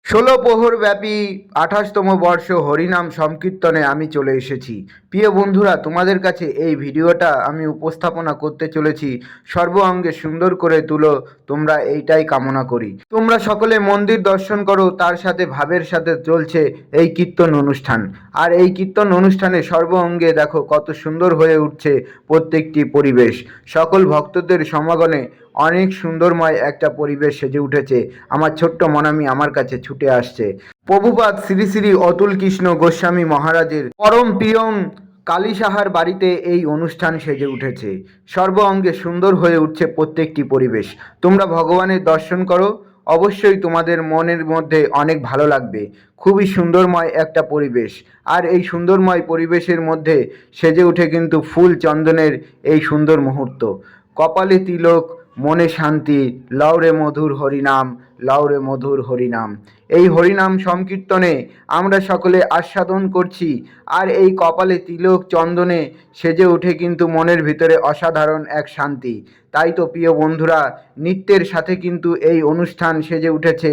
ষোলো প্রহর ব্যাপী 28তম বর্ষ হরিনাম সংকীর্তনে আমি চলে এসেছি। প্রিয় বন্ধুরা, তোমাদের কাছে এই ভিডিওটা আমি উপস্থাপনা করতে চলেছি। সর্ব অঙ্গে সুন্দর করে তুলো, তোমরা এইটাই কামনা করি। তোমরা সকলে মন্দির দর্শন করো, তার সাথে ভাবের সাথে চলছে এই কীর্তন অনুষ্ঠান। আর এই কীর্তন অনুষ্ঠানে সর্ব অঙ্গে দেখো কত সুন্দর হয়ে উঠছে প্রত্যেকটি পরিবেশ। সকল ভক্তদের সমাগমে অনেক সুন্দরময় একটা পরিবেশ সেজে উঠেছে। আমার ছোট্ট মনামি আমার কাছে ছুটে আসছে। প্রভুপাদ শ্রী শ্রী অতুল কৃষ্ণ গোস্বামী মহারাজের পরম প্রিয়ম কালী সাহার বাড়িতে এই অনুষ্ঠান সেজে উঠেছে। সর্ব অঙ্গে সুন্দর হয়ে উঠছে প্রত্যেকটি পরিবেশ। তোমরা ভগবানের দর্শন করো, অবশ্যই তোমাদের মনের মধ্যে অনেক ভালো লাগবে। খুবই সুন্দরময় একটা পরিবেশ। আর এই সুন্দরময় পরিবেশের মধ্যে সেজে উঠে কিন্তু ফুল চন্দনের এই সুন্দর মুহূর্ত। কপালে তিলক, মনে শান্তি, লওরে মধুর হরিনাম, লওরে মধুর হরিনাম। এই হরিনাম সংকীর্তনে আমরা সকলে আস্বাদন করছি। আর এই কপালে তিলক চন্দনে সেজে উঠে কিন্তু মনের ভিতরে অসাধারণ এক শান্তি। তাই তো প্রিয় বন্ধুরা, নৃত্যের সাথে কিন্তু এই অনুষ্ঠান সেজে উঠেছে।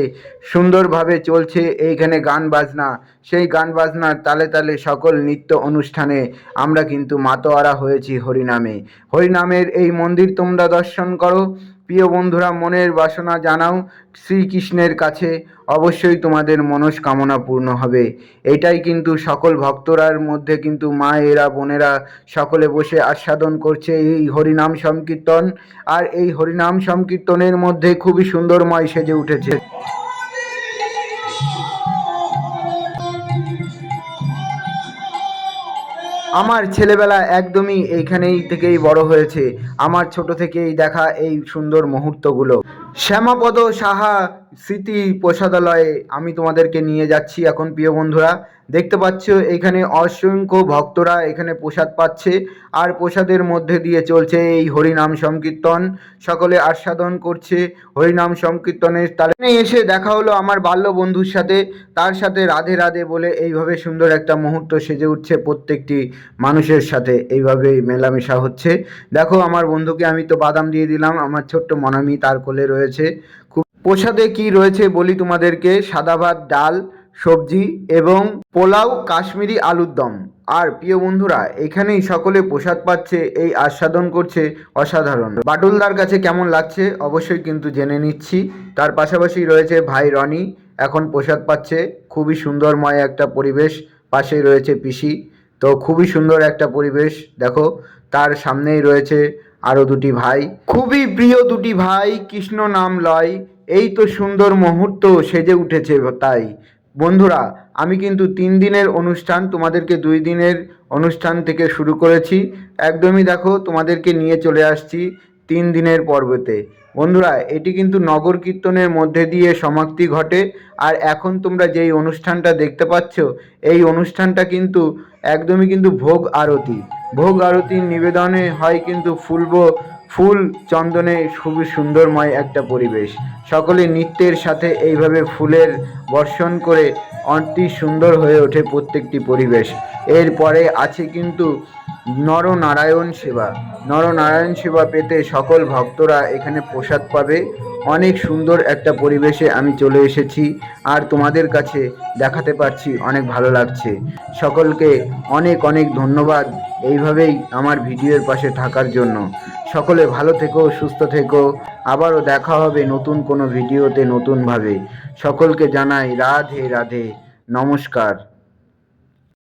সুন্দরভাবে চলছে এইখানে গান বাজনা। সেই গান বাজনার তালে তালে সকল নৃত্য অনুষ্ঠানে আমরা কিন্তু মাতোয়ারা হয়েছি হরিনামে। হরিনামের এই মন্দির তোমরা দর্শন করো। প্রিয় বন্ধুরা, মনের বাসনা জানাও শ্রীকৃষ্ণের কাছে, অবশ্যই তোমাদের মনস্কামনা পূর্ণ হবে। এটাই কিন্তু সকল ভক্তরার মধ্যে কিন্তু মায়েরা বোনেরা সকলে বসে আস্বাদন করছে এই হরিনাম সংকীর্তন। আর এই হরিনাম সংকীর্তনের মধ্যে খুবই সুন্দরময় সেজে উঠেছে। আমার ছেলেবেলা একদমই এইখানেই থেকেই বড় হয়েছে। আমার ছোট থেকেই দেখা এই সুন্দর মুহূর্তগুলো। শ্যামাপদ সাহা স্মৃতি প্রসাদালয়ে আমি তোমাদেরকে নিয়ে যাচ্ছি এখন। প্রিয় বন্ধুরা, দেখতে পাচ্ছ এখানে অসংখ্য ভক্তরা এখানে প্রসাদ পাচ্ছে। আর প্রসাদের মধ্যে দিয়ে চলছে এই হরিনাম সংকীর্তন। সকলে আস্বাদন করছে হরিনাম সংকীর্তনের তালে। এসে দেখা হলো আমার বাল্য বন্ধুর সাথে, তার সাথে রাধে রাধে বলে এইভাবে সুন্দর একটা মুহূর্ত সেজে উঠছে প্রত্যেকটি মানুষের সাথে। এইভাবে মেলামেশা হচ্ছে। দেখো আমার বন্ধুকে আমি তো বাদাম দিয়ে দিলাম, আমার ছোট্ট মনামি তার কোলে রয়েছে। প্রসাদে কি রয়েছে বলি তোমাদেরকে: সাদা ভাত, ডাল, সবজি এবং পোলাও, কাশ্মীরি আলুর দম। আর প্রিয় বন্ধুরা, এখানেই সকলে প্রসাদ পাচ্ছে, এই আস্বাদন করছে। অসাধারণ। বাটুলদার কাছে কেমন লাগছে অবশ্যই কিন্তু জেনে নিচ্ছি। তার পাশাপাশি রয়েছে ভাই রনি, এখন প্রসাদ পাচ্ছে। খুবই সুন্দরময় একটা পরিবেশ। পাশেই রয়েছে পিসি। তো খুবই সুন্দর একটা পরিবেশ। দেখো তার সামনেই রয়েছে আরও দুটি ভাই, খুবই প্রিয় দুটি ভাই, কৃষ্ণ নাম লয়। এই তো সুন্দর মুহূর্ত সেজে উঠেছে। তাই বন্ধুরা, আমি কিন্তু 3 দিনের অনুষ্ঠান, তোমাদেরকে 2 দিনের অনুষ্ঠান থেকে শুরু করেছি। একদমই দেখো তোমাদেরকে নিয়ে চলে আসছি 3 দিনের পর্বতে। বন্ধুরা, এটি কিন্তু নগর কীর্তনের মধ্যে দিয়ে সমাপ্তি ঘটে। আর এখন তোমরা যেই অনুষ্ঠানটা দেখতে পাচ্ছ, এই অনুষ্ঠানটা কিন্তু একদমই কিন্তু ভোগ আরতি। ভোগ আরতির নিবেদনে হয় কিন্তু ফুল চন্দনে খুবই সুন্দরময় একটা পরিবেশ। সকলে নৃত্যের সাথে এইভাবে ফুলের বর্ষণ করে অতি সুন্দর হয়ে ওঠে প্রত্যেকটি পরিবেশ। এরপরে আছে কিন্তু নরনারায়ণ সেবা। নরনারায়ণ সেবা পেতে সকল ভক্তরা এখানে প্রসাদ পাবে। অনেক সুন্দর একটা পরিবেশে আমি চলে এসেছি। আর তোমাদের কাছে দেখাতে পারছি, অনেক ভালো লাগছে। সকলকে অনেক অনেক ধন্যবাদ এইভাবেই আমার ভিডিওর পাশে থাকার জন্য। সকলে ভালো থেকো, সুস্থ থেকো। আবারও দেখা হবে নতুন কোনো ভিডিওতে নতুনভাবে। সকলকে জানাই রাধে রাধে, নমস্কার।